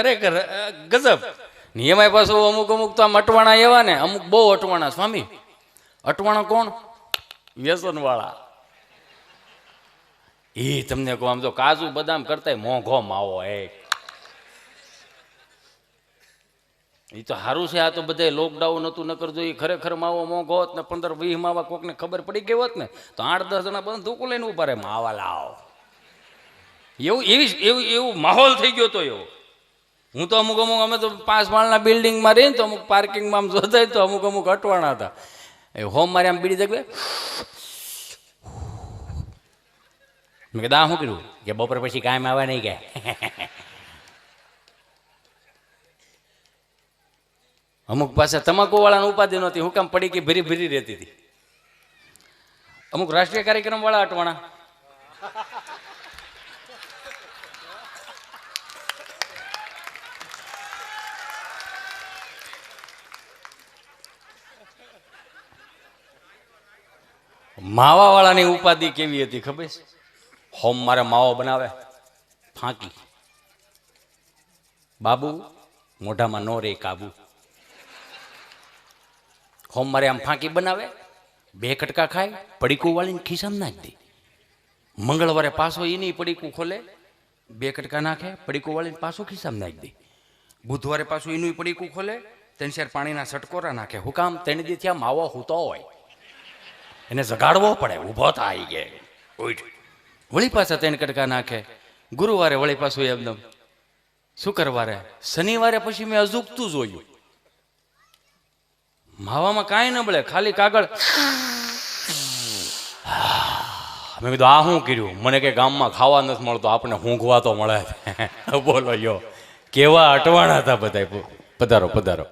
ખરેખર ગજબ. નિયમાય પાછું અમુક અમુક તો આમ અટવાણા એવા ને, અમુક બહુ અટવાણા. સ્વામી અટવાણા કોણ? વ્યસન વાળા. એ તમને કહો, આમ તો કાજુ બદામ કરતા મોંઘો માવો. એ તો સારું છે. આ તો બધા લોકડાઉન હતું, નકર જો એ ખરેખર માવો મોંઘો હોત ને 15-20 માવા કોકને ખબર પડી ગઈ હોત ને તો 8-10 જણા બંધ ધૂકું લઈને ઉભા રહે, માવા લાવો. એવું માહોલ થઈ ગયો તો એવો. હું તો અમુક અમે તો 5 માળના બિલ્ડિંગમાં રહીને તો અમુક પાર્કિંગમાં આમ જોતા તો અમુક અટવાણા હતા. એ હોમ મારે આમ બીડી જગ્યાએ મેં કીધું શું કર્યું કે બપોર પછી કાયમ આવવા નહીં ગયા. અમુક પાસે તમાકુ વાળાને ઉપાધિ નહોતી, હું કામ પડી કે ભરી ભરી રહેતી હતી. અમુક રાષ્ટ્રીય કાર્યક્રમ વાળા અટવાણા. માવા વાળાની ઉપાધિ કેવી હતી ખબર છે? હોમ મારે માવો બનાવે, ફાંકી બાબુ મોઢામાં નો રે કાબુ. હોમ મારે આમ ફાંકી બનાવે, 2 કટકા ખાય, પડીકું વાળીને ખિસ્સામાં નાખી દે. મંગળવારે પાછો એની પડીકું ખોલે, 2 કટકા નાખે, પડીકું વાળીને પાછો ખિસ્સામાં નાખી દે. બુધવારે પાછું એનું પડીકું ખોલે, 3-4 પાણીના સટકોરા નાખે. હું કામ? 3 દી થયા માવો હૂતો હોય, એને જગાડવો પડે, ઊભો થાય ગયા ઉઠ. વળી પાછા 3 કટકા નાખે. ગુરુવારે વળી પાછું એકદમ. શુક્રવારે, શનિવારે પછી મેં અજુકતું જોયું. માવામાં કાંઈ ન મળે, ખાલી કાગળ. મેં કીધું આ શું કર્યું? મને કે ગામમાં ખાવા નથી મળતો, આપણે ઊંઘવા તો મળે. બોલો યો, કેવા અટવાણા હતા બધા. પધારો પધારો.